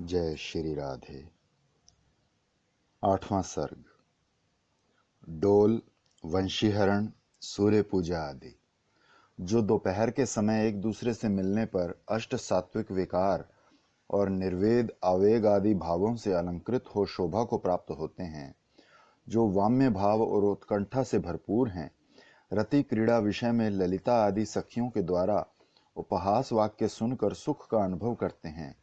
जय श्री राधे। आठवां सर्ग। डोल, वंशीहरण, सूर्य पूजा आदि। जो दोपहर के समय एक दूसरे से मिलने पर अष्ट सात्विक विकार और निर्वेद आवेग आदि भावों से अलंकृत हो शोभा को प्राप्त होते हैं, जो वाम्य भाव और उत्कंठा से भरपूर हैं, रति क्रीड़ा विषय में ललिता आदि सखियों के द्वारा उपहास वाक्य सुनकर सुख का अनुभव करते हैं,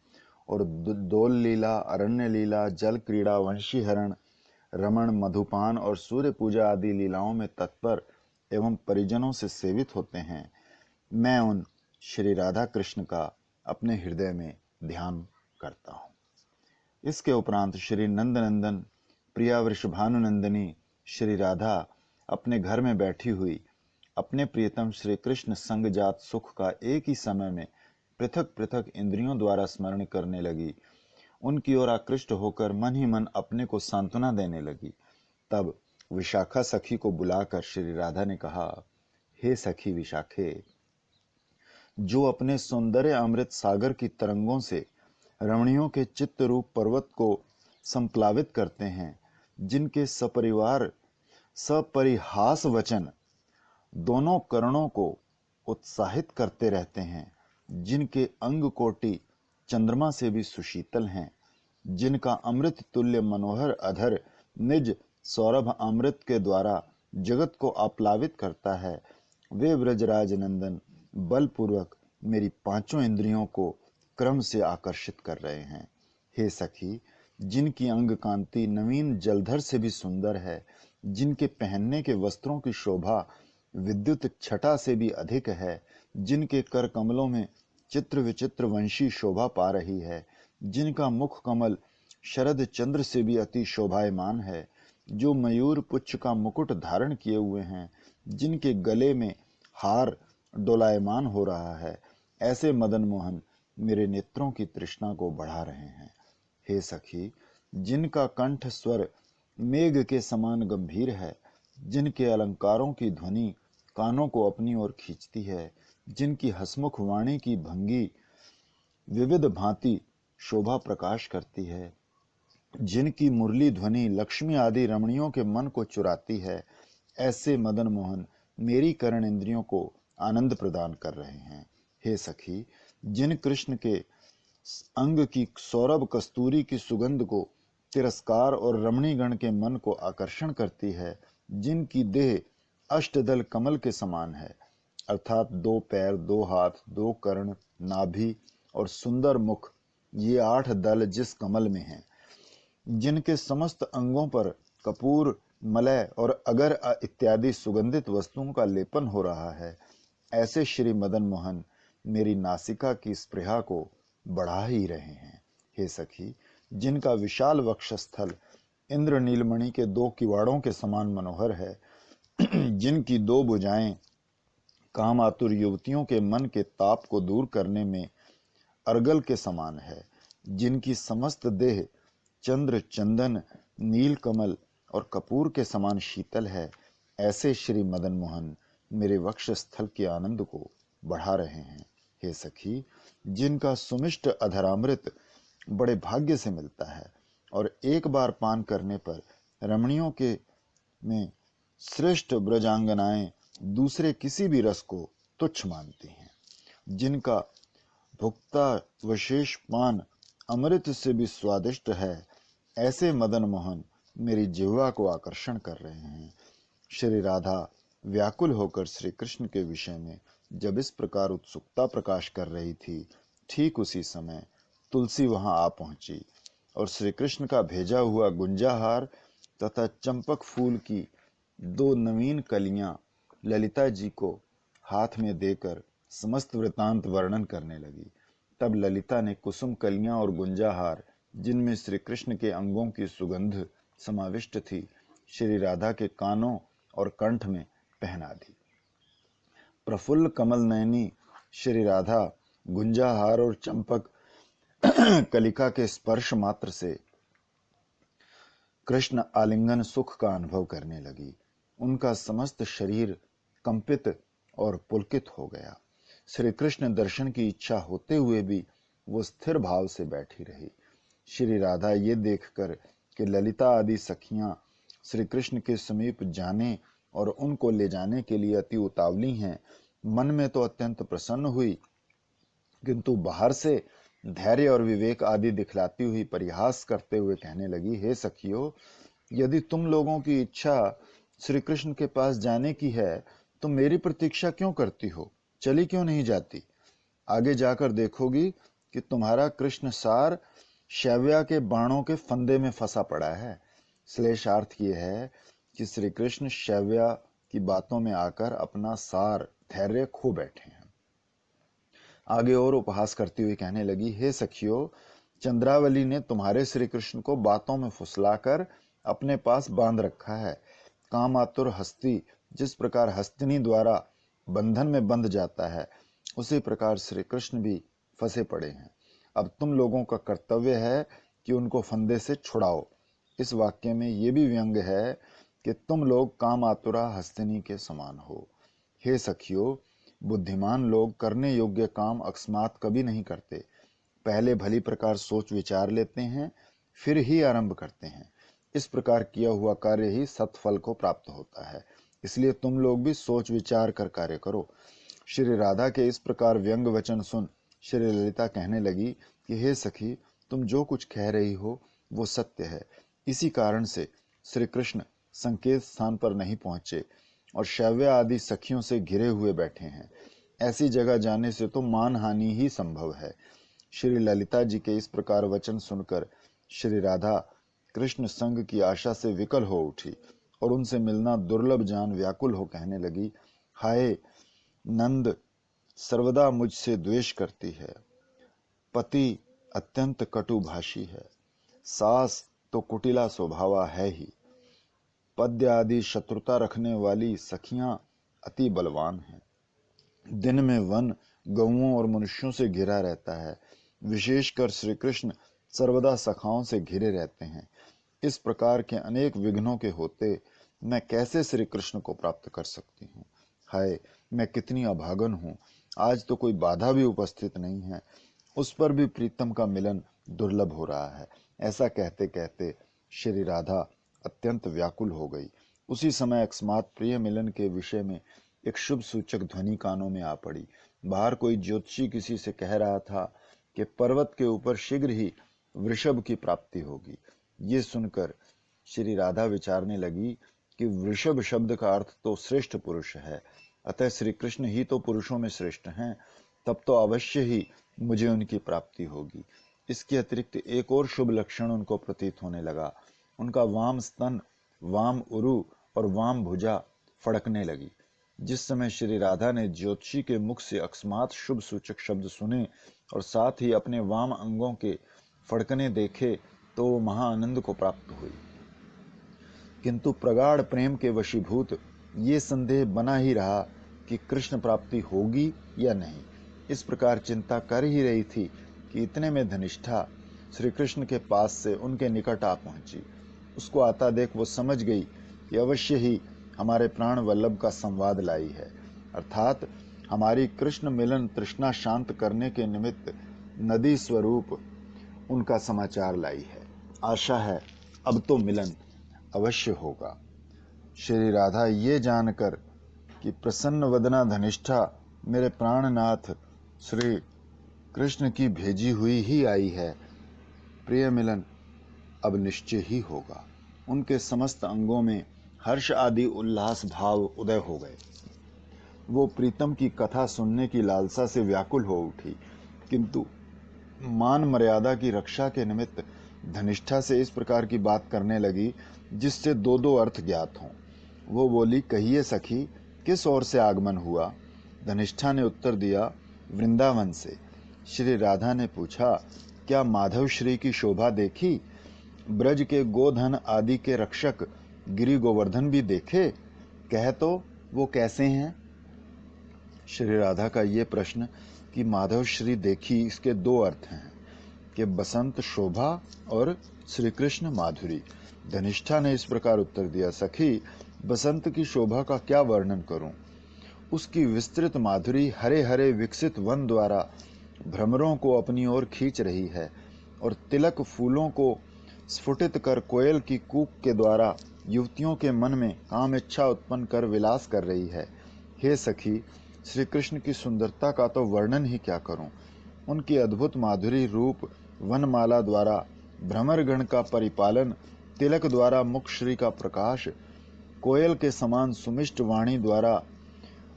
और दोल लीला, अरण्य लीला, जल क्रीड़ा, वंशीहरण, रमण, मधुपान और सूर्य पूजा आदि लीलाओं में तत्पर एवं परिजनों से सेवित होते हैं, मैं उन श्री राधा कृष्ण का अपने हृदय में ध्यान करता हूँ। इसके उपरांत श्री नंदनंदन प्रिया वृषभानुनंदिनी श्री राधा अपने घर में बैठी हुई अपने प्रियतम श्री कृष्ण संगजात सुख का एक ही समय में पृथक पृथक इंद्रियों द्वारा स्मरण करने लगी। उनकी ओर आकृष्ट होकर मन ही मन अपने को सांत्वना देने लगी। तब विशाखा सखी को बुलाकर श्री राधा ने कहा, हे सखी विशाखे, जो अपने सौंदर्य अमृत सागर की तरंगों से रमणियों के चित्त रूप पर्वत को संप्लावित करते हैं, जिनके सपरिवार सपरिहास वचन दोनों करणों को उत्साहित करते रहते हैं, जिनके अंग कोटि चंद्रमा से भी सुशीतल हैं, जिनका अमृत तुल्य मनोहर अधर निज सौरभ अमृत के द्वारा जगत को आप्लावित करता है, वे ब्रजराज नंदन बलपूर्वक मेरी पांचों इंद्रियों को क्रम से आकर्षित कर रहे हैं। हे सखी, जिनकी अंग कांति नवीन जलधर से भी सुंदर है, जिनके पहनने के वस्त्रों की शोभा विद्युत छटा से भी अधिक है, जिनके कर कमलों में चित्र विचित्र वंशी शोभा पा रही है, जिनका मुख कमल शरद चंद्र से भी अति शोभायमान है, जो मयूर पुच्छ का मुकुट धारण किए हुए हैं, जिनके गले में हार डोलायमान हो रहा है, ऐसे मदन मोहन मेरे नेत्रों की तृष्णा को बढ़ा रहे हैं। हे सखी, जिनका कंठ स्वर मेघ के समान गंभीर है, जिनके अलंकारों की ध्वनि कानों को अपनी ओर खींचती है, जिनकी हसमुख वाणी की भंगी विविध भांति शोभा प्रकाश करती है, जिनकी मुरली ध्वनि लक्ष्मी आदि रमणियों के मन को चुराती है, ऐसे मदन मोहन मेरी करण इंद्रियों को आनंद प्रदान कर रहे हैं। हे सखी, जिन कृष्ण के अंग की सौरभ कस्तूरी की सुगंध को तिरस्कार और रमणीगण के मन को आकर्षण करती है, जिनकी देह अष्टदल कमल के समान है, अर्थात 2 पैर, 2 हाथ, 2 कर्ण, नाभि और सुंदर मुख, ये 8 दल जिस कमल में हैं, जिनके समस्त अंगों पर कपूर, मलय और अगर इत्यादि सुगंधित वस्तुओं का लेपन हो रहा है, ऐसे श्री मदन मोहन मेरी नासिका की स्पृहा को बढ़ा ही रहे हैं। हे सखी, जिनका विशाल वक्षस्थल इंद्र नीलमणि के 2 किवाड़ों के समान मनोहर है, जिनकी 2 भुजाएं काम आतुर युवतियों के मन के ताप को दूर करने में अर्गल के समान है, जिनकी समस्त देह चंद्र, चंदन, नील कमल और कपूर के समान शीतल है, ऐसे श्री मदन मोहन मेरे वक्ष स्थल के आनंद को बढ़ा रहे हैं। हे सखी, जिनका सुमिष्ट अधरामृत बड़े भाग्य से मिलता है और एक बार पान करने पर रमणियों के में श्रेष्ठ ब्रजांगनाएं दूसरे किसी भी रस को तुच्छ मानती हैं, जिनका भुक्ता विशेष पान अमृत से भी स्वादिष्ट है, ऐसे मदन मोहन मेरी जिह्वा को आकर्षण कर रहे हैं। श्री राधा व्याकुल होकर श्री कृष्ण के विषय में जब इस प्रकार उत्सुकता प्रकाश कर रही थी, ठीक उसी समय तुलसी वहां आ पहुंची और श्री कृष्ण का भेजा हुआ गुंजाहार तथा चंपक फूल की 2 नवीन कलियां ललिता जी को हाथ में देकर समस्त वृतांत वर्णन करने लगी। तब ललिता ने कुसुम कलियां और गुंजाहार, जिनमें श्री कृष्ण के अंगों की सुगंध समाविष्ट थी, श्री राधा के कानों और कंठ में पहना दी। प्रफुल्ल कमल नयनी श्री राधा गुंजाहार और चंपक कलिका के स्पर्श मात्र से कृष्ण आलिंगन सुख का अनुभव करने लगी। उनका समस्त शरीर कंपित और पुलकित हो गया। श्री कृष्ण दर्शन की इच्छा होते हुए भी वो स्थिर भाव से बैठी रही। श्री राधा ये देखकर कि ललिता आदि सखियां श्री कृष्ण के समीप जाने और उनको ले जाने के लिए अति उतावली हैं, मन में तो अत्यंत प्रसन्न हुई, किंतु बाहर से धैर्य और विवेक आदि दिखलाती हुई परिहास करते हुए कहने लगी, हे सखियों, यदि तुम लोगों की इच्छा श्री कृष्ण के पास जाने की है तो मेरी प्रतीक्षा क्यों करती हो? चली क्यों नहीं जाती? आगे जाकर देखोगी कि तुम्हारा कृष्ण सार शैव्या के बाणों के फंदे में फंसा पड़ा है। श्लेषार्थ ये है कि श्री कृष्ण शैव्या की बातों में आकर अपना सार धैर्य खो बैठे हैं। आगे और उपहास करती हुई कहने लगी, हे सखियों, चंद्रावली ने तुम्हारे श्री कृष्ण को बातों में फुसलाकर अपने पास बांध रखा है। कामातुर हस्ती जिस प्रकार हस्तिनी द्वारा बंधन में बंध जाता है, उसी प्रकार श्री कृष्ण भी फंसे पड़े हैं। अब तुम लोगों का कर्तव्य है कि उनको फंदे से छुड़ाओ। इस वाक्य में ये भी व्यंग है कि तुम लोग कामातुरा हस्तिनी के समान हो। हे सखियों, बुद्धिमान लोग करने योग्य काम अकस्मात कभी नहीं करते, पहले भली प्रकार सोच विचार लेते हैं, फिर ही आरंभ करते हैं। इस प्रकार किया हुआ कार्य ही सत्फल को प्राप्त होता है। इसलिए तुम लोग भी सोच विचार कर कार्य करो। श्री राधा के इस प्रकार व्यंग वचन सुन श्री ललिता कहने लगी कि हे सखी, तुम जो कुछ कह रही हो वो सत्य है। इसी कारण से श्री कृष्ण संकेत स्थान पर नहीं पहुंचे और शैव्य आदि सखियों से घिरे हुए बैठे हैं। ऐसी जगह जाने से तो मान हानि ही संभव है। श्री ललिता जी के इस प्रकार वचन सुनकर श्री राधा कृष्ण संग की आशा से विकल हो उठी और उनसे मिलना दुर्लभ जान व्याकुल हो कहने लगी, हाय नंद सर्वदा मुझसे द्वेष करती है, पति अत्यंत कटुभाषी है, सास तो कुटिला स्वभावा है ही, पद्य आदि शत्रुता रखने वाली सखियां अति बलवान हैं, दिन में वन गौओं और मनुष्यों से घिरा रहता है, विशेषकर श्री कृष्ण सर्वदा सखाओं से घिरे रहते हैं। इस प्रकार के अनेक विघ्नों के होते मैं कैसे श्री कृष्ण को प्राप्त कर सकती हूँ? हाय, मैं कितनी अभागन हूँ। आज तो कोई बाधा भी उपस्थित नहीं है, उस पर भी प्रीतम का मिलन दुर्लभ हो रहा है। ऐसा कहते कहते श्री राधा अत्यंत व्याकुल हो गई। उसी समय अकस्मात प्रिय मिलन के विषय में एक शुभ सूचक ध्वनि कानों में आ पड़ी। बाहर कोई ज्योतिषी किसी से कह रहा था कि पर्वत के ऊपर शीघ्र ही वृषभ की प्राप्ति होगी। ये सुनकर श्री राधा विचारने लगी कि वृषभ शब्द का अर्थ तो श्रेष्ठ पुरुष है, अतः श्री कृष्ण ही तो पुरुषों में श्रेष्ठ हैं, तब तो अवश्य ही मुझे उनकी प्राप्ति होगी। इसके अतिरिक्त एक और शुभ लक्षण उनको प्रतीत होने लगा। उनका वाम स्तन, वाम उरु और वाम भुजा फड़कने लगी। जिस समय श्री राधा ने ज्योतिषी के मुख से अकस्मात शुभ सूचक शब्द सुने और साथ ही अपने वाम अंगों के फड़कने देखे तो वो महाआनंद को प्राप्त हुई, किंतु प्रगाढ़ प्रेम के वशीभूत ये संदेह बना ही रहा कि कृष्ण प्राप्ति होगी या नहीं। इस प्रकार चिंता कर ही रही थी कि इतने में धनिष्ठा श्री कृष्ण के पास से उनके निकट आ पहुंची। उसको आता देख वो समझ गई कि अवश्य ही हमारे प्राण वल्लभ का संवाद लाई है, अर्थात हमारी कृष्ण मिलन तृष्णा शांत करने के निमित्त नदी स्वरूप उनका समाचार लाई है। आशा है अब तो मिलन अवश्य होगा। श्री राधा ये जानकर कि प्रसन्न वदना धनिष्ठा मेरे प्राणनाथ श्री कृष्ण की भेजी हुई ही आई है, प्रिय मिलन अब निश्चय ही होगा, उनके समस्त अंगों में हर्ष आदि उल्लास भाव उदय हो गए। वो प्रीतम की कथा सुनने की लालसा से व्याकुल हो उठी, किंतु मान मर्यादा की रक्षा के निमित्त धनिष्ठा से इस प्रकार की बात करने लगी जिससे दो दो अर्थ ज्ञात हों। वो बोली, कहिए सखी, किस ओर से आगमन हुआ? धनिष्ठा ने उत्तर दिया, वृंदावन से। श्री राधा ने पूछा, क्या माधव श्री की शोभा देखी? ब्रज के गोधन आदि के रक्षक गिरि गोवर्धन भी देखे? कह तो वो कैसे हैं? श्री राधा का ये प्रश्न कि माधव श्री देखी, इसके दो अर्थ हैं कि बसंत शोभा और श्री कृष्ण माधुरी। धनिष्ठा ने इस प्रकार उत्तर दिया, सखी, बसंत की शोभा का क्या वर्णन करूं? उसकी विस्तृत माधुरी हरे हरे विकसित वन द्वारा भ्रमरों को अपनी ओर खींच रही है। और तिलक फूलों को स्फुटित कर कोयल की कूक के द्वारा युवतियों के मन में काम इच्छा उत्पन्न कर विलास कर रही है। हे सखी, श्री कृष्ण की सुंदरता का तो वर्णन ही क्या करूं। उनकी अद्भुत माधुरी रूप वनमाला द्वारा भ्रमरगण का परिपालन, तिलक द्वारा मुखश्री का प्रकाश, कोयल के समान सुमिष्ट वाणी द्वारा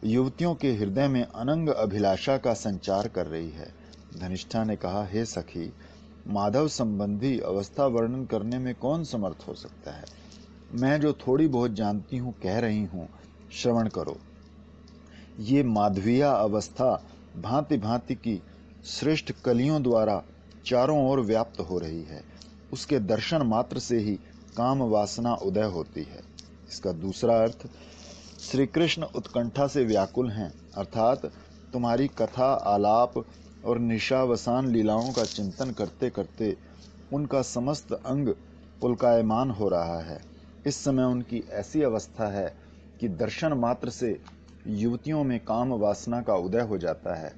युवतियों के हृदय में अनंग अभिलाषा का संचार कर रही है। धनिष्ठा ने कहा, हे सखी, माधव संबंधी अवस्था वर्णन करने में कौन समर्थ हो सकता है। मैं जो थोड़ी बहुत जानती हूँ कह रही हूँ, श्रवण करो। ये माधविया अवस्था भांति भांति की श्रेष्ठ कलियों द्वारा चारों ओर व्याप्त हो रही है। उसके दर्शन मात्र से ही काम वासना उदय होती है। इसका दूसरा अर्थ, श्री कृष्ण उत्कंठा से व्याकुल हैं, अर्थात तुम्हारी कथा आलाप और निशावसान लीलाओं का चिंतन करते करते उनका समस्त अंग पुलकायमान हो रहा है। इस समय उनकी ऐसी अवस्था है कि दर्शन मात्र से युवतियों में काम वासना का उदय हो जाता है।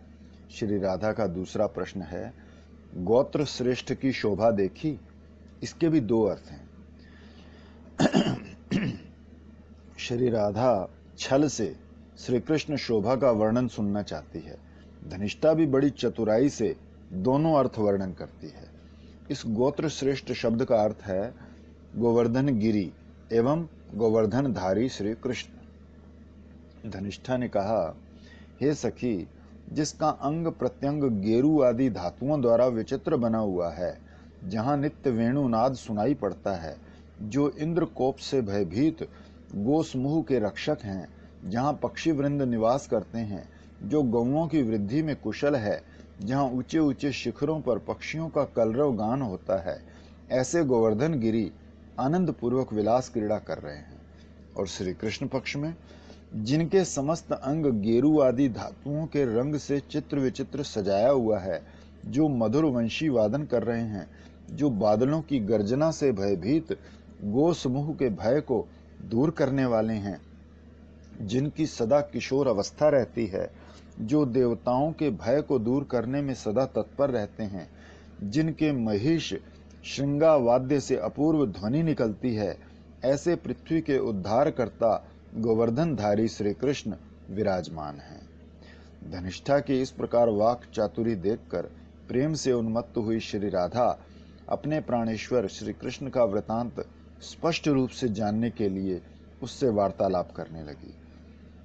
श्री राधा का दूसरा प्रश्न है, गोत्र श्रेष्ठ की शोभा देखी। इसके भी दो अर्थ हैं। श्री राधा छल से श्री कृष्ण शोभा का वर्णन सुनना चाहती है। धनिष्ठा भी बड़ी चतुराई से दोनों अर्थ वर्णन करती है। इस गोत्र श्रेष्ठ शब्द का अर्थ है गोवर्धन गिरी एवं गोवर्धनधारी श्री कृष्ण। धनिष्ठा ने कहा, हे सखी, जिसका अंग प्रत्यंग गेरू आदि धातुओं द्वारा विचित्र बना हुआ है, जहाँ नित्य वेणुनाद सुनाई पड़ता है, जो इंद्र कोप से भयभीत गोसमूह के रक्षक हैं, जहाँ पक्षी वृंद निवास करते हैं, जो गौओं की वृद्धि में कुशल है, जहाँ ऊंचे ऊंचे शिखरों पर पक्षियों का कलरव गान होता है, ऐसे गोवर्धन गिरी आनंद पूर्वक विलास क्रीड़ा कर रहे हैं। और श्री कृष्ण पक्ष में, जिनके समस्त अंग गेरू आदि धातुओं के रंग से चित्र विचित्र सजाया हुआ है, जो मधुर वंशी वादन कर रहे हैं, जो बादलों की गर्जना से भयभीत गोसमूह के भय को दूर करने वाले हैं, जिनकी सदा किशोर अवस्था रहती है, जो देवताओं के भय को दूर करने में सदा तत्पर रहते हैं, जिनके महिष श्रृंगा वाद्य से अपूर्व ध्वनि निकलती है, ऐसे पृथ्वी के उद्धारकर्ता गोवर्धनधारी श्री कृष्ण विराजमान हैं। धनिष्ठा की इस प्रकार वाक चातुरी देखकर प्रेम से उन्मत्त हुई श्री राधा अपने प्राणेश्वर श्री कृष्ण का वृतांत स्पष्ट रूप से जानने के लिए उससे वार्तालाप करने लगी।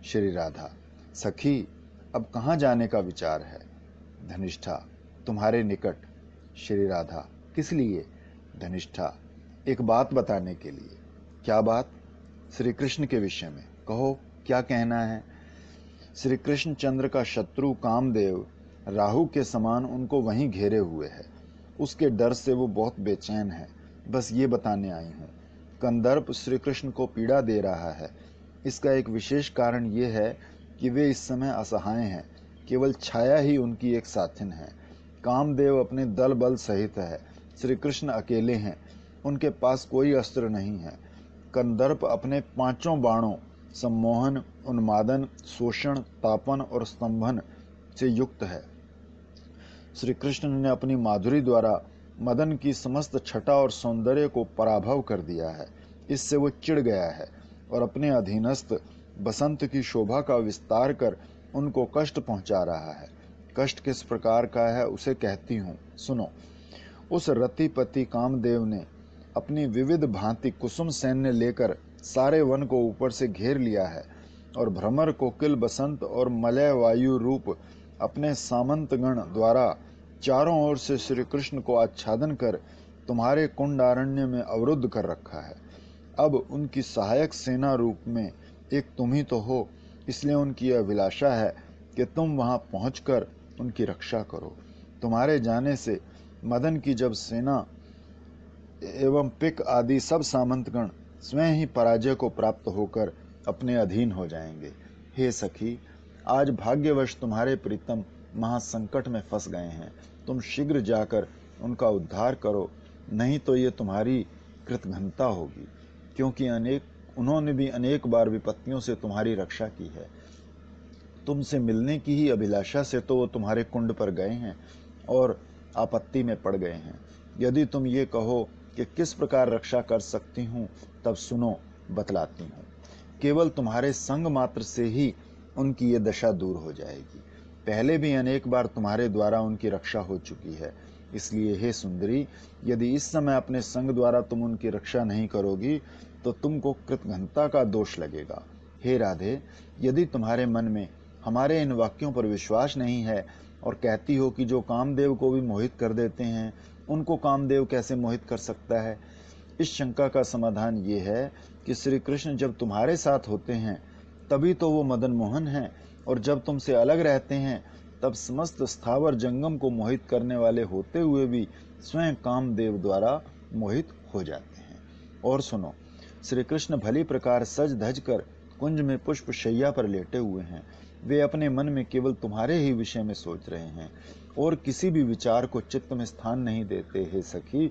श्री राधा, सखी, अब कहाँ जाने का विचार है। धनिष्ठा, तुम्हारे निकट। श्री राधा, किस लिए। धनिष्ठा, एक बात बताने के लिए। क्या बात। श्री कृष्ण के विषय में। कहो, क्या कहना है। श्री कृष्ण चंद्र का शत्रु कामदेव राहु के समान उनको वहीं घेरे हुए है। उसके डर से वो बहुत बेचैन है। बस ये बताने आई हूँ। कंदर्प श्री कृष्ण को पीड़ा दे रहा है। इसका एक विशेष कारण ये है कि वे इस समय असहाय हैं। केवल छाया ही उनकी एक साथिन है। कामदेव अपने दल बल सहित है। श्री कृष्ण अकेले हैं। उनके पास कोई अस्त्र नहीं है। कंदर्प अपने 5 बाणों सम्मोहन, उन्मादन, शोषण, तापन और स्तंभन से युक्त है। श्री कृष्ण ने अपनी माधुरी द्वारा मदन की समस्त छटा और सौंदर्य को पराभव कर दिया है। इससे वो चिढ़ गया है और अपने अधीनस्थ बसंत की शोभा का विस्तार कर उनको कष्ट पहुंचा रहा है। कष्ट किस प्रकार का है उसे कहती हूँ, सुनो। उस रतिपति कामदेव ने अपनी विविध भांति कुसुम सैन्य लेकर सारे वन को ऊपर से घेर लिया है और भ्रमर, कोकिल, बसंत और मलय वायु रूप अपने सामंतगण द्वारा चारों ओर से श्री कृष्ण को आच्छादन कर तुम्हारे कुंडारण्य में अवरुद्ध कर रखा है। अब उनकी सहायक सेना रूप में एक तुम ही तो हो, इसलिए उनकी अभिलाषा है कि तुम वहां पहुंचकर उनकी रक्षा करो। तुम्हारे जाने से मदन की जब सेना एवं पिक आदि सब सामंतगण स्वयं ही पराजय को प्राप्त होकर अपने अधीन हो जाएंगे। हे सखी, आज भाग्यवश तुम्हारे प्रीतम महासंकट में फंस गए हैं। तुम शीघ्र जाकर उनका उद्धार करो, नहीं तो ये तुम्हारी कृतघ्नता होगी, क्योंकि उन्होंने भी अनेक बार विपत्तियों से तुम्हारी रक्षा की है। तुमसे मिलने की ही अभिलाषा से तो वो तुम्हारे कुंड पर गए हैं और आपत्ति में पड़ गए हैं। यदि तुम ये कहो कि किस प्रकार रक्षा कर सकती हूँ, तब सुनो, बतलाती हूँ। केवल तुम्हारे संग मात्र से ही उनकी ये दशा दूर हो जाएगी। पहले भी अनेक बार तुम्हारे द्वारा उनकी रक्षा हो चुकी है। इसलिए हे सुंदरी, यदि इस समय अपने संग द्वारा तुम उनकी रक्षा नहीं करोगी तो तुमको कृतघ्नता का दोष लगेगा। हे राधे, यदि तुम्हारे मन में हमारे इन वाक्यों पर विश्वास नहीं है और कहती हो कि जो कामदेव को भी मोहित कर देते हैं, उनको कामदेव कैसे मोहित कर सकता है, इस शंका का समाधान ये है कि श्री कृष्ण जब तुम्हारे साथ होते हैं तभी तो वो मदन मोहन हैं, और जब तुमसे अलग रहते हैं तब समस्त स्थावर जंगम को मोहित करने वाले होते हुए भी स्वयं कामदेव द्वारा मोहित हो जाते हैं। और सुनो, श्री कृष्ण भली प्रकार सज धज कर कुंज में पुष्प शैया पर लेटे हुए हैं। वे अपने मन में केवल तुम्हारे ही विषय में सोच रहे हैं और किसी भी विचार को चित्त में स्थान नहीं देते। हे सखी,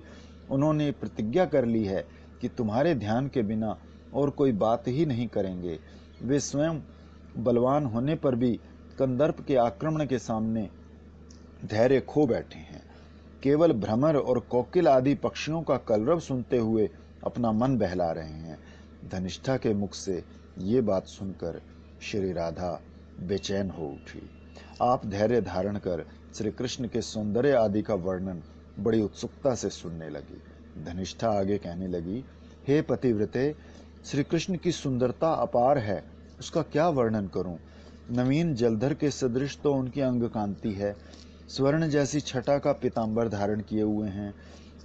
उन्होंने प्रतिज्ञा कर ली है कि तुम्हारे ध्यान के बिना और कोई बात ही नहीं करेंगे। वे स्वयं बलवान होने पर भी कंदर्प के आक्रमण के सामने धैर्य खो बैठे हैं। केवल भ्रमर और कोकिल आदि पक्षियों का कलरव सुनते हुए अपना मन बहला रहे हैं। धनिष्ठा के मुख से ये बात सुनकर श्री राधा बेचैन हो उठी। आप धैर्य धारण कर श्री कृष्ण के सौंदर्य आदि का वर्णन बड़ी उत्सुकता से सुनने लगी। धनिष्ठा आगे कहने लगी, हे पतिव्रते, श्री कृष्ण की सुंदरता अपार है, उसका क्या वर्णन करूं। नवीन जलधर के सदृश तो उनकी अंग कांति है। स्वर्ण जैसी छटा का पीतांबर धारण किए हुए हैं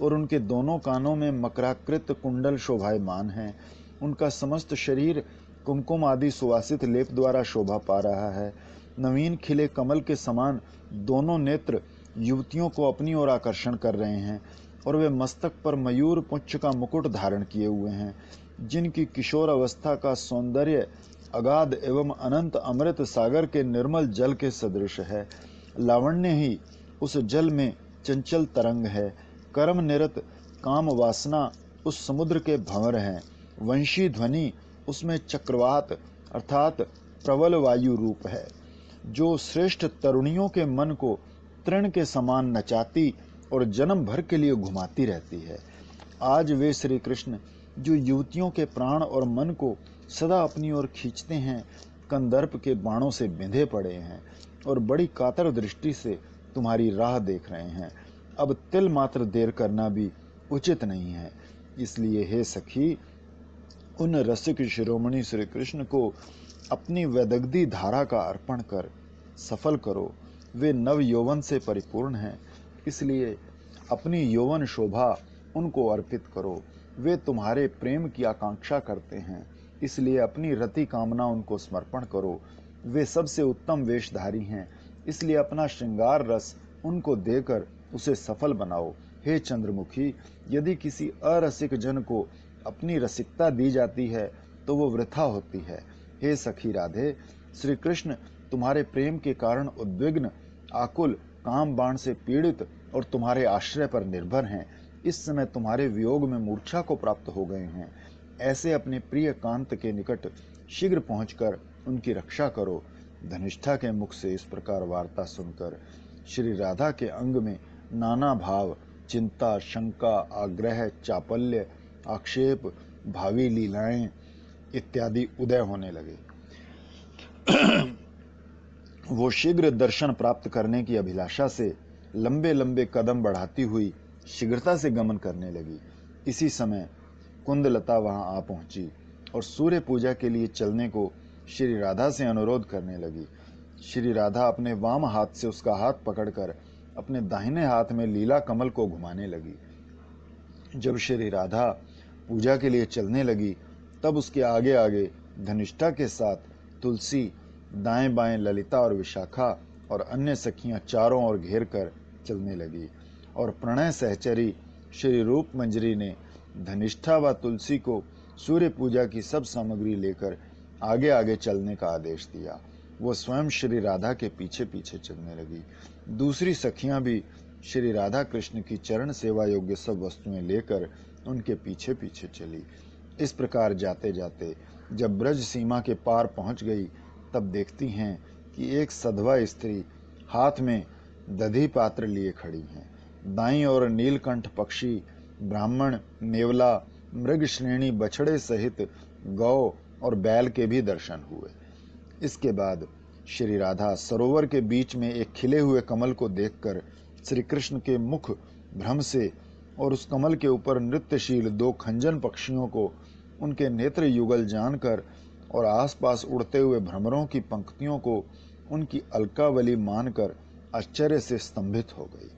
और उनके दोनों कानों में मकराकृत कुंडल शोभायमान हैं। उनका समस्त शरीर कुमकुम आदि सुवासित लेप द्वारा शोभा पा रहा है। नवीन खिले कमल के समान दोनों नेत्र युवतियों को अपनी ओर आकर्षण कर रहे हैं और वे मस्तक पर मयूर पुच्छ का मुकुट धारण किए हुए हैं, जिनकी किशोर अवस्था का सौंदर्य अगाध एवं अनंत अमृत सागर के निर्मल जल के सदृश है। लावण्य ही उस जल में चंचल तरंग है। कर्म निरत काम वासना उस समुद्र के भंवर हैं। वंशी ध्वनि उसमें चक्रवात अर्थात प्रबल वायु रूप है, जो श्रेष्ठ तरुणियों के मन को तृण के समान नचाती और जन्म भर के लिए घुमाती रहती है। आज वे श्री कृष्ण जो युवतियों के प्राण और मन को सदा अपनी ओर खींचते हैं, कंदर्प के बाणों से बिंधे पड़े हैं और बड़ी कातर दृष्टि से तुम्हारी राह देख रहे हैं। अब तिल मात्र देर करना भी उचित नहीं है। इसलिए हे सखी, उन रसिक शिरोमणि श्री कृष्ण को अपनी वैदग्धी धारा का अर्पण कर सफल करो। वे नव यौवन से परिपूर्ण हैं, इसलिए अपनी यौवन शोभा उनको अर्पित करो। वे तुम्हारे प्रेम की आकांक्षा करते हैं, इसलिए अपनी रति कामना उनको समर्पण करो। वे सबसे उत्तम वेशधारी हैं, इसलिए अपना श्रृंगार रस उनको देकर उसे सफल बनाओ। हे चंद्रमुखी, यदि किसी अरसिक जन को अपनी रसिकता दी जाती है तो वो वृथा होती है। हे सखी राधे, श्री कृष्ण तुम्हारे प्रेम के कारण उद्विग्न, आकुल, काम बाण से पीड़ित और तुम्हारे आश्रय पर निर्भर हैं। इस समय तुम्हारे वियोग में मूर्छा को प्राप्त हो गए हैं। ऐसे अपने प्रिय कांत के निकट शीघ्र पहुंचकर उनकी रक्षा करो। धनिष्ठा के मुख से इस प्रकार वार्ता सुनकर श्री राधा के अंग में नाना भाव, चिंता, शंका, आग्रह, चापल्य, आक्षेप, भावी लीलाएं इत्यादि उदय होने लगे। वो शीघ्र दर्शन प्राप्त करने की अभिलाषा से लंबे लंबे कदम बढ़ाती हुई शीघ्रता से गमन करने लगी। इसी समय कुंदलता वहां आ पहुंची और सूर्य पूजा के लिए चलने को श्री राधा से अनुरोध करने लगी। श्री राधा अपने वाम हाथ से उसका हाथ पकड़कर अपने दाहिने हाथ में लीला कमल को घुमाने लगी। जब श्री राधा पूजा के लिए चलने लगी तब उसके आगे आगे धनिष्ठा के साथ तुलसी, दाएं बाएं ललिता और विशाखा और अन्य सखियां चारों ओर घेर कर चलने लगी और प्रणय सहचरी श्री रूप मंजरी ने धनिष्ठा व तुलसी को सूर्य पूजा की सब सामग्री लेकर आगे आगे चलने का आदेश दिया। वो स्वयं श्री राधा के पीछे पीछे चलने लगी। दूसरी सखियां भी श्री राधा कृष्ण की चरण सेवा योग्य सब वस्तुएं लेकर उनके पीछे पीछे चली। इस प्रकार जाते जाते जब ब्रज सीमा के पार पहुंच गई तब देखती हैं कि एक सधवा स्त्री हाथ में दधी पात्र लिए खड़ी हैं। दाईं ओर नीलकंठ पक्षी, ब्राह्मण, नेवला, मृग श्रेणी, बछड़े सहित गौ और बैल के भी दर्शन हुए। इसके बाद श्री राधा सरोवर के बीच में एक खिले हुए कमल को देखकर श्री कृष्ण के मुख भ्रम से और उस कमल के ऊपर नृत्यशील 2 खंजन पक्षियों को उनके नेत्र युगल जानकर और आसपास उड़ते हुए भ्रमरों की पंक्तियों को उनकी अलकावली मानकर आश्चर्य से स्तंभित हो गई।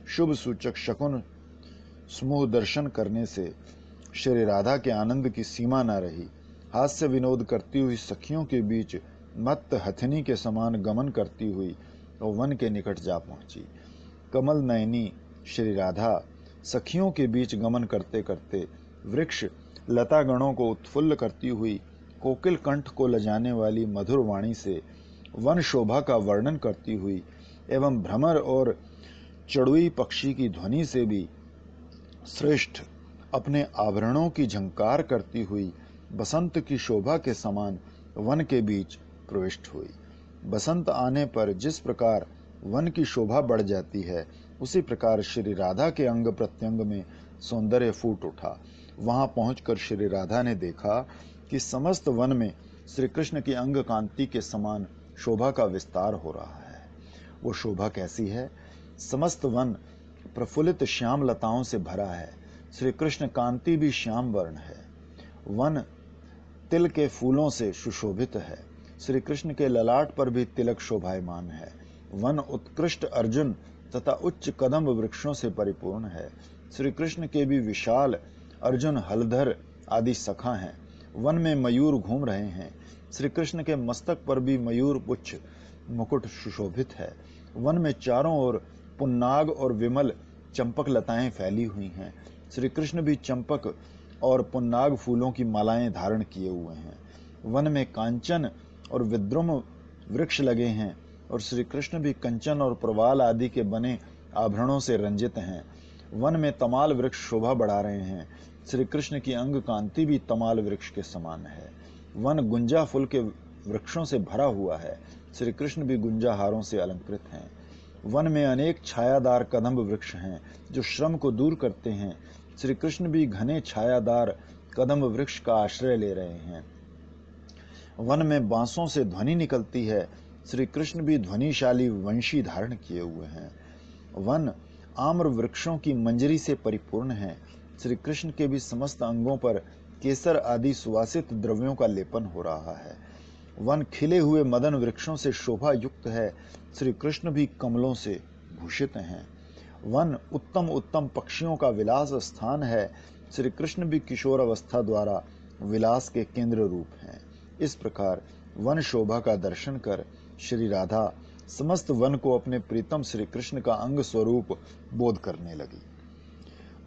शुभ सूचक शकुन समूह दर्शन करने से श्री राधा के आनंद की सीमा न रही। हास्य विनोद करती हुई सखियों के बीच मत्त हथिनी के समान गमन करती हुई वो वन के निकट जा पहुंची। कमल नयनी श्री राधा सखियों के बीच गमन करते करते वृक्ष लता गणों को उत्फुल्ल करती हुई कोकिल कंठ को लजाने वाली मधुर वाणी से वन शोभा का वर्णन करती हुई एवं भ्रमर और चड़ुई पक्षी की ध्वनि से भी श्रेष्ठ अपने आभरणों की झंकार करती हुई बसंत की शोभा के समान वन के बीच प्रविष्ट हुई। बसंत आने पर जिस प्रकार वन की शोभा बढ़ जाती है, उसी प्रकार श्री राधा के अंग प्रत्यंग में सौंदर्य फूट उठा। वहां पहुंचकर श्री राधा ने देखा कि समस्त वन में श्री कृष्ण की अंग कांति के समान शोभा का विस्तार हो रहा है। वो शोभा कैसी है? समस्त वन प्रफुल्लित श्याम लताओं से भरा है। श्री कृष्ण कांति भी श्याम वर्ण है। वन तिल के फूलों से सुशोभित है। श्री कृष्ण के ललाट पर भी तिलक शोभायमान है। वन उत्कृष्ट अर्जुन तथा उच्च कदम्ब वृक्षों से परिपूर्ण है। श्री कृष्ण के भी विशाल अर्जुन, हलधर आदि सखा हैं। वन में मयूर घूम रहे हैं। श्री कृष्ण के मस्तक पर भी मयूर पुच्छ मुकुट सुशोभित है। वन में चारों ओर पुन्नाग और विमल चंपक लताएं फैली हुई हैं। श्री कृष्ण भी चंपक और पुन्नाग फूलों की मालाएं धारण किए हुए हैं। वन में कांचन और विद्रुम वृक्ष लगे हैं और श्री कृष्ण भी कंचन और प्रवाल आदि के बने आभरणों से रंजित हैं। वन में तमाल वृक्ष शोभा बढ़ा रहे हैं। श्री कृष्ण की अंग कांति भी तमाल वृक्ष के समान है। वन गुंजा फूल के वृक्षों से भरा हुआ है। श्री कृष्ण भी गुंजा हारों से अलंकृत हैं। वन में अनेक छायादार कदम्ब वृक्ष हैं जो श्रम को दूर करते हैं। श्री कृष्ण भी घने छायादार कदम्ब वृक्ष का आश्रय ले रहे हैं। वन में बांसों से ध्वनि निकलती है। श्री कृष्ण भी ध्वनिशाली वंशी धारण किए हुए हैं। वन आम्र वृक्षों की मंजरी से परिपूर्ण है। श्री कृष्ण के भी समस्त अंगों पर केसर आदि सुवासित द्रव्यों का लेपन हो रहा है। वन खिले हुए मदन वृक्षों से शोभा युक्त है। श्री कृष्ण भी कमलों से भूषित हैं। वन उत्तम उत्तम पक्षियों का विलास स्थान है। श्री कृष्ण भी किशोर अवस्था द्वारा विलास के केंद्र रूप हैं। इस प्रकार वन शोभा का दर्शन कर श्री राधा समस्त वन को अपने प्रीतम श्री कृष्ण का अंग स्वरूप बोध करने लगी।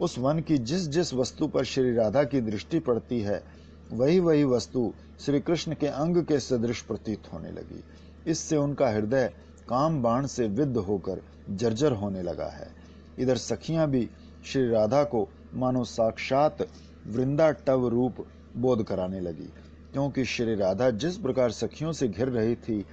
उस वन की जिस जिस वस्तु पर श्री राधा की दृष्टि पड़ती है, वही वही वस्तु श्री कृष्ण के अंग के सदृश प्रतीत होने लगी। इससे उनका हृदय काम बाण से विद्ध होकर जर्जर होने लगा है। इधर सखियां भी श्री राधा को मानो साक्षात वृंदाटव रूप बोध कराने लगी, क्योंकि श्री राधा जिस प्रकार सखियों से घिर रही थी,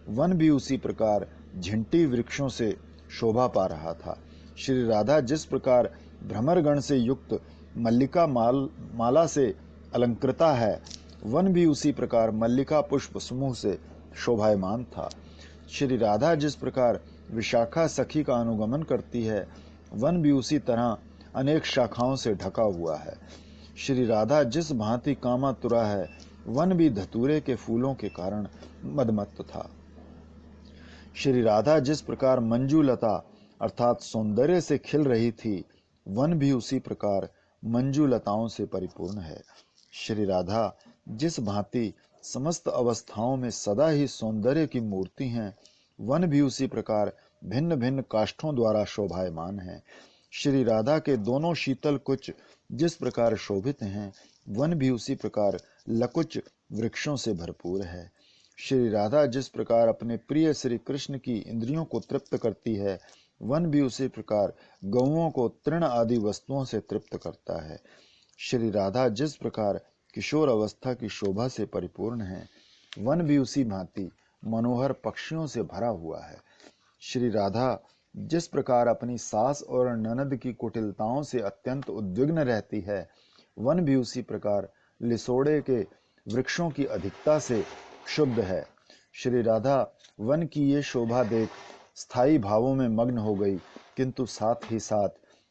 वन भी उसी प्रकार झिंटी वृक्षों से शोभा पा रहा था। श्री राधा जिस प्रकार भ्रमरगण से युक्त मल्लिका माला से अलंकृता है, वन भी उसी प्रकार मल्लिका पुष्प समूह से शोभायमान था। श्री राधा जिस प्रकार विशाखा सखी का अनुगमन करती है, वन भी उसी तरह अनेक शाखाओं से ढका हुआ है। श्री राधा जिस भांति कामातुरा है, वन भी धतूरे के फूलों के कारण मदमत्त था। श्री राधा जिस प्रकार मंजूलता अर्थात सौंदर्य से खिल रही थी, वन भी उसी प्रकार मंजूलताओं से परिपूर्ण है। श्री राधा जिस भांति समस्त अवस्थाओं में सदा ही सौंदर्य की मूर्ति हैं, वन भी उसी प्रकार भिन्न भिन्न काष्ठों द्वारा शोभायमान है। श्री राधा के दोनों शीतल कुच जिस प्रकार शोभित हैं, वन भी उसी प्रकार लकुच वृक्षों से भरपूर है। श्री राधा जिस प्रकार अपने प्रिय श्री कृष्ण की इंद्रियों को तृप्त करती है, वन भी उसी प्रकार गौओं को तृण आदि वस्तुओं से तृप्त करता है। श्री राधा जिस प्रकार किशोर अवस्था की शोभा से परिपूर्ण है, वन भी उसी भांति मनोहर पक्षियों से भरा हुआ है। श्री राधा जिस प्रकार अपनी सास और ननद की कुटिलताओं से अत्यंत उद्विग्न रहती है, वन भी उसी प्रकार लिसोड़े के वृक्षों की अधिकता से क्षुब्ध है। श्री राधा वन की ये शोभा देख स्थायी भावों में मग्न हो गई, किंतु साथ ही साथ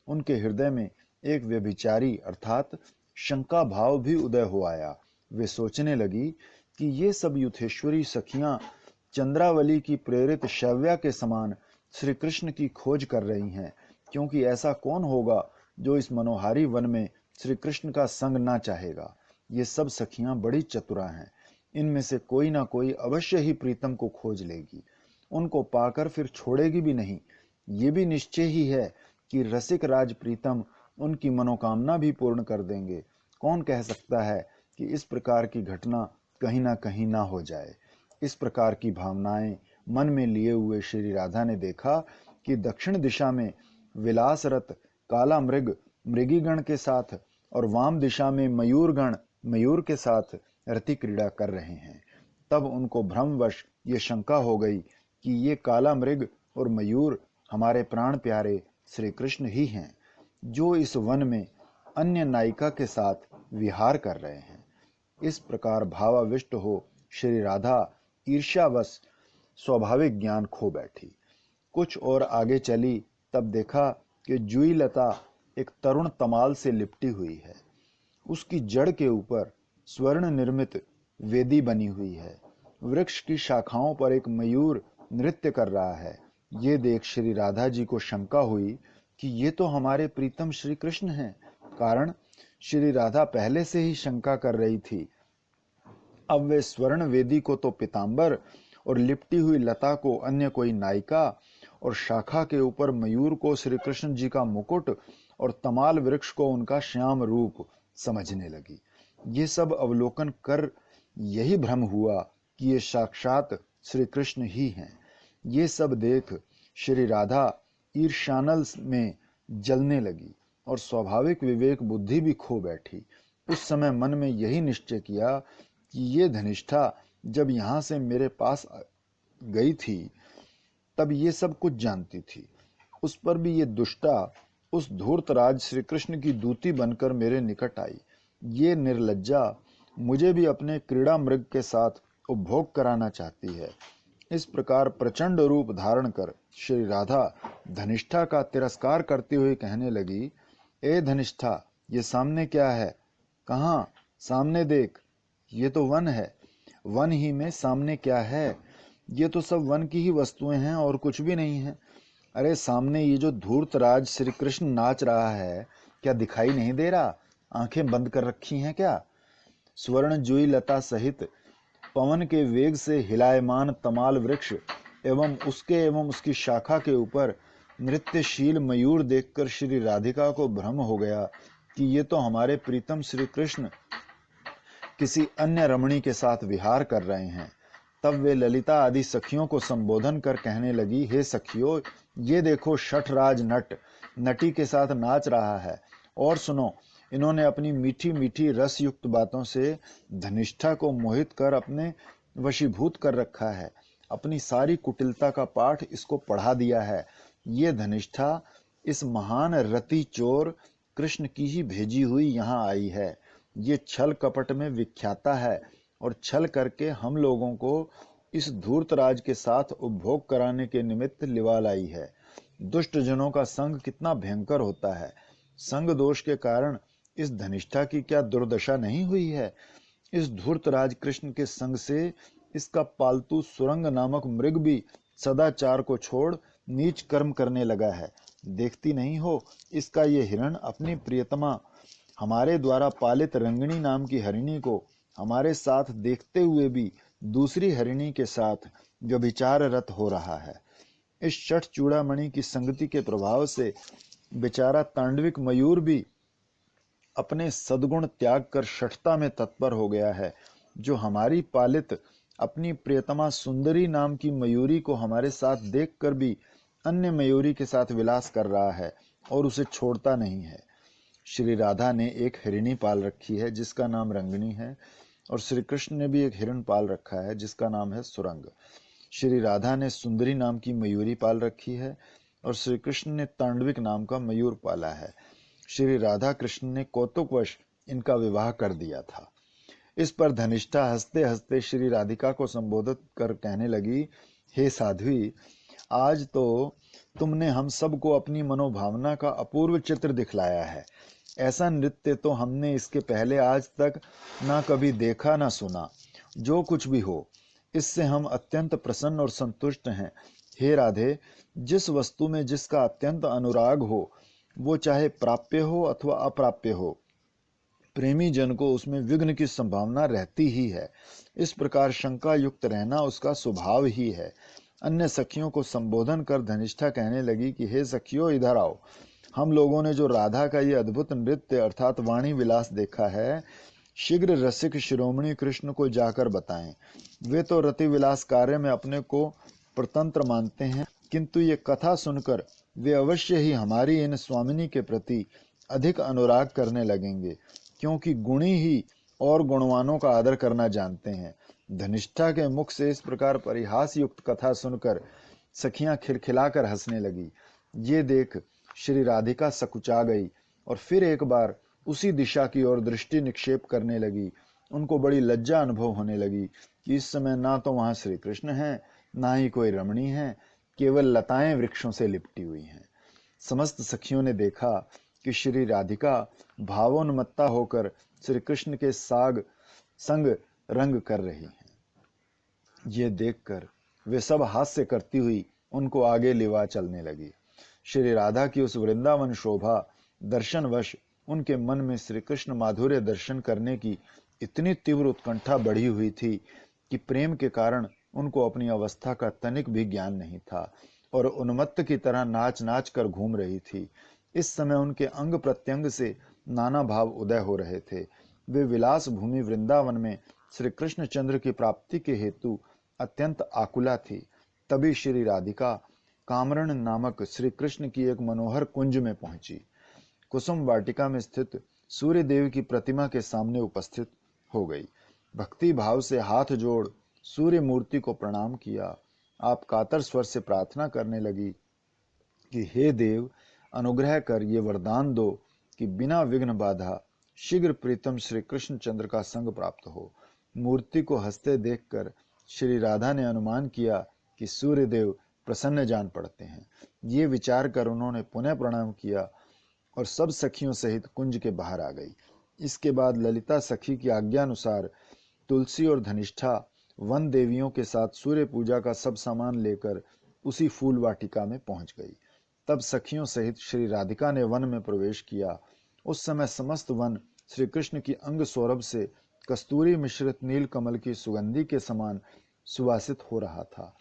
उनके हृदय में एक व्यभिचारी अर्थात शंका भाव भी उदय हो आया। वे सोचने लगी कि ये सब युथेश्वरी सखियां चंद्रावली की प्रेरित शव्या के समान श्री कृष्ण की खोज कर रही हैं, क्योंकि ऐसा कौन होगा जो इस मनोहारी वन में श्री कृष्ण का संग ना चाहेगा। ये सब सखियां बड़ी चतुरा हैं, इनमें से कोई ना कोई अवश्य ही प्रीतम को खोज लेगी, उनको पाकर फिर छोड़ेगी भी नहीं। ये भी निश्चय ही है कि रसिक राज प्रीतम उनकी मनोकामना भी पूर्ण कर देंगे। कौन कह सकता है कि इस प्रकार की घटना कहीं ना हो जाए। इस प्रकार की भावनाएं मन में लिए हुए श्री राधा ने देखा कि दक्षिण दिशा में विलासरत काला मृग मृगीगण के साथ और वाम दिशा में मयूरगण मयूर के साथ रति क्रीड़ा कर रहे हैं। तब उनको भ्रमवश ये शंका हो गई कि ये काला मृग और मयूर हमारे प्राण प्यारे श्री कृष्ण ही हैं, जो इस वन में अन्य नायिका के साथ विहार कर रहे हैं। इस प्रकार भावाविष्ट हो श्री राधा ईर्ष्यावश स्वाभाविक ज्ञान खो बैठी। कुछ और आगे चली तब देखा कि जूई लता एक तरुण तमाल से लिपटी हुई है। उसकी जड़ के ऊपर स्वर्ण निर्मित वेदी बनी हुई है। वृक्ष की शाखाओं पर एक मयूर नृत्य कर रहा है। ये देख श्री राधा जी को शंका हुई कि ये तो हमारे प्रीतम श्री कृष्ण हैं। कारण श्री राधा पहले से ही शंका कर रही थी। अब वे स्वर्ण वेदी को तो पीतांबर और लिपटी हुई लता को अन्य कोई नायिका और शाखा के ऊपर मयूर को श्री कृष्ण जी का मुकुट और तमाल वृक्ष को उनका श्याम रूप समझने लगी। ये सब अवलोकन कर यही भ्रम हुआ कि ये साक्षात श्री कृष्ण ही हैं। ये सब देख श्री राधा ईर्ष्यानल में जलने लगी और स्वाभाविक विवेक बुद्धि भी खो बैठी। उस समय मन में यही निश्चय किया कि ये धनिष्ठा जब यहाँ से मेरे पास गई थी तब ये सब कुछ जानती थी। उस पर भी ये दुष्टा उस धूर्तराज श्री कृष्ण की दूती बनकर मेरे निकट आई। ये निर्लज्जा मुझे भी अपने क्रीड़ा मृग के साथ उपभोग कराना चाहती है। इस प्रकार प्रचंड रूप धारण कर श्री राधा धनिष्ठा का तिरस्कार करते हुए कहने लगी, ए धनिष्ठा, ये सामने क्या है? कहाँ? सामने देख, ये तो वन है। वन ही में सामने क्या है? ये तो सब वन की ही वस्तुएं हैं और कुछ भी नहीं है। अरे सामने ये जो धूर्तराज श्री कृष्ण नाच रहा है, क्या दिखाई नहीं दे रहा? आंखें बंद कर रखी हैं क्या? स्वर्ण जुई लता सहित पवन के वेग से हिलायमान तमाल वृक्ष एवं उसकी शाखा के ऊपर नृत्यशील मयूर देखकर श्री राधिका को भ्रम हो गया कि ये तो हमारे प्रीतम श्री कृष्ण किसी अन्य रमणी के साथ विहार कर रहे हैं। तब वे ललिता आदि सखियों को संबोधन कर कहने लगी, हे सखियों, ये देखो शठराज नट नटी के साथ नाच रहा है। और सुनो, इन्होंने अपनी मीठी मीठी रस युक्त बातों से धनिष्ठा को मोहित कर अपने वशीभूत कर रखा है। अपनी सारी कुटिलता का पाठ इसको पढ़ा दिया है। ये धनिष्ठा इस महान रति चोर कृष्ण की ही भेजी हुई यहाँ आई है। ये छल कपट में विख्याता है और छल करके हम लोगों को इस धूर्तराज के साथ उपभोग कराने के निमित्त लिवा लाई है। दुष्ट जनों का संग कितना भयंकर होता है। संग दोष के कारण इस धनिष्ठा की क्या दुर्दशा नहीं हुई है। इस धूर्तराज कृष्ण के संग से इसका पालतू सुरंग नामक मृग भी सदाचार को छोड़ नीच कर्म करने लगा है। देखती नहीं हो, इसका ये हिरण अपनी प्रियतमा हमारे द्वारा पालित रंगनी नाम की हरिणी को हमारे साथ देखते हुए भी दूसरी हरिणी के साथ व्यभिचार रत हो रहा है। इस शठ चूड़ामणि की संगति के प्रभाव से बेचारा तांडविक मयूर भी अपने सद्गुण त्याग कर शठता में तत्पर हो गया है, जो हमारी पालित अपनी प्रियतमा सुंदरी नाम की मयूरी को हमारे साथ देखकर भी अन्य मयूरी के साथ विलास कर रहा है और उसे छोड़ता नहीं है। श्री राधा ने एक हिरणी पाल रखी है जिसका नाम रंगनी है, और श्री कृष्ण ने भी एक हिरण पाल रखा है जिसका नाम है सुरंग। श्री राधा ने सुंदरी नाम की मयूरी पाल रखी है और श्री कृष्ण ने तांडविक नाम का मयूर पाला है। श्री राधा कृष्ण ने कौतुकवश इनका विवाह कर दिया था। इस पर धनिष्ठा हंसते हंसते श्री राधिका को संबोधित कर कहने लगी, हे साध्वी, आज तो तुमने हम सबको अपनी मनोभावना का अपूर्व चित्र दिखलाया है। ऐसा नृत्य तो हमने इसके पहले आज तक ना कभी देखा ना सुना। जो कुछ भी हो, इससे हम अत्यंत प्रसन्न और संतुष्ट हैं। हे राधे, जिस वस्तु में जिसका अत्यंत अनुराग हो, वो चाहे प्राप्य हो अथवा अप्राप्य हो, प्रेमी जन को उसमें विघ्न की संभावना रहती ही है। इस प्रकार शंका युक्त रहना उसका स्वभाव ही है। अन्य सखियों को संबोधन कर धनिष्ठा कहने लगी कि हे सखियों, इधर आओ। हम लोगों ने जो राधा का ये अद्भुत नृत्य अर्थात वाणी विलास देखा है, शीघ्र रसिक शिरोमणि कृष्ण को जाकर बताएं। वे तो रति विलास कार्य में अपने को प्रतंत्र मानते हैं, किंतु ये कथा सुनकर वे अवश्य ही हमारी इन स्वामिनी के प्रति अधिक अनुराग करने लगेंगे, क्योंकि गुणी ही और गुणवानों का आदर करना जानते हैं। धनिष्ठा के मुख से इस प्रकार परिहास युक्त कथा सुनकर सखियां खिलखिलाकर हंसने लगी। ये देख श्री राधिका सकुचा गई और फिर एक बार उसी दिशा की ओर दृष्टि निक्षेप करने लगी। उनको बड़ी लज्जा अनुभव होने लगी कि इस समय ना तो वहां श्री कृष्ण है, ना ही कोई रमणी है, केवल लताएं वृक्षों से लिपटी हुई हैं। समस्त सखियों ने देखा कि श्री राधिका भावोन्मत्ता होकर श्री कृष्ण के संग रंग कर रही हैं। ये देखकर वे सब हास्य करती हुई उनको आगे लिवा चलने लगी। श्री राधा की उस वृंदावन शोभा दर्शनवश उनके मन में श्री कृष्ण माधुर्य दर्शन करने की इतनी तीव्र उत्कंठा बढ़ी हुई थी कि प्रेम के कारण उनको अपनी अवस्था का तनिक भी ज्ञान नहीं था और उन्मत्त की तरह नाच नाच कर घूम रही थी। इस समय उनके अंग प्रत्यंग से नाना भाव उदय हो रहे थे। वे विलास भूमि वृंदावन में श्री कृष्ण चंद्र की प्राप्ति के हेतु अत्यंत आकुला थी। तभी श्री राधिका कामरण नामक श्री कृष्ण की एक मनोहर कुंज में पहुंची। कुसुम वाटिका में स्थित सूर्य देव की प्रतिमा के सामने उपस्थित हो गई। भक्ति भाव से हाथ जोड़ सूर्य मूर्ति को प्रणाम किया। आप कातर स्वर से प्रार्थना करने लगी कि हे देव, अनुग्रह कर ये वरदान दो कि बिना विघ्न बाधा शीघ्र प्रीतम श्री कृष्ण चंद्र का संग प्राप्त हो। मूर्ति को हंसते देखकर श्री राधा ने अनुमान किया कि सूर्य देव प्रसन्न जान पड़ते हैं। ये विचार कर उन्होंने पुनः प्रणाम किया और सब सखियों सहित कुंज के बाहर आ गई। इसके बाद ललिता सखी की आज्ञानुसार तुलसी और धनिष्ठा वन देवियों के साथ सूर्य पूजा का सब सामान लेकर उसी फूल वाटिका में पहुंच गई। तब सखियों सहित श्री राधिका ने वन में प्रवेश किया। उस समय समस्त वन श्री कृष्ण की अंग सौरभ से कस्तूरी मिश्रित नील कमल की सुगंधि के समान सुवासित हो रहा था।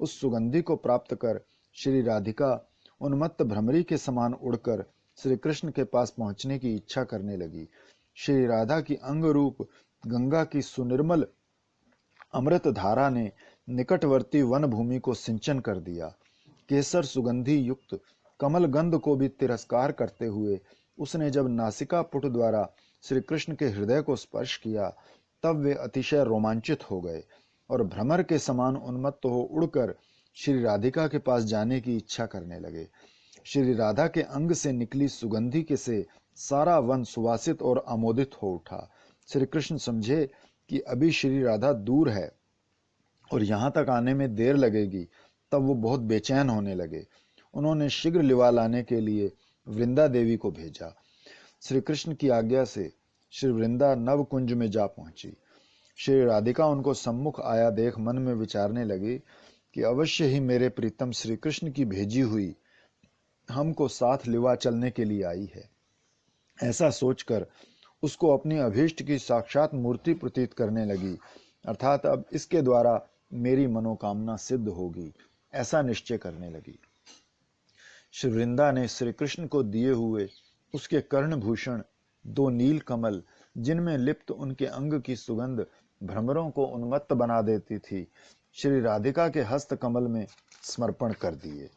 उस सुगंधि को प्राप्त कर श्री राधिका उन्मत्त भ्रमरी के समान उड़कर श्री कृष्ण के पास पहुंचने की इच्छा करने लगी। श्री राधा की अंग रूप गंगा की सुनिर्मल अमृत धारा ने निकटवर्ती वन भूमि को सिंचन कर दिया। केसर सुगंधि युक्त कमल गंध को भी तिरस्कार करते हुए उसने जब नासिका पुट द्वारा श्री कृष्ण के हृदय को स्पर्श किया, तब वे अतिशय रोमांचित हो गए और भ्रमर के समान उन्मत्त हो उड़कर श्री राधिका के पास जाने की इच्छा करने लगे। श्री राधा के अंग से निकली सुगंधि के से सारा वन सुवासित और आमोदित हो उठा। श्री कृष्ण समझे कि अभी श्री राधा दूर है और यहाँ तक आने में देर लगेगी, तब वो बहुत बेचैन होने लगे। उन्होंने शीघ्र लिवा लाने के लिए वृंदा देवी को भेजा। श्री कृष्ण की आज्ञा से श्री वृंदा नव कुंज में जा पहुंची। श्री राधिका उनको सम्मुख आया देख मन में विचारने लगी कि अवश्य ही मेरे प्रीतम श्री कृष्ण की भेजी हुई हमको साथ लिवा चलने के लिए आई है। ऐसा सोचकर उसको अपनी अभीष्ट की साक्षात मूर्ति प्रतीत करने लगी, अर्थात अब इसके द्वारा मेरी मनोकामना सिद्ध होगी, ऐसा निश्चय करने लगी। श्री वृंदा ने श्री कृष्ण को दिए हुए उसके कर्णभूषण दो नील कमल, जिनमें लिप्त उनके अंग की सुगंध भ्रमरों को उन्मत्त बना देती थी, श्री राधिका के हस्त कमल में समर्पण कर दिए।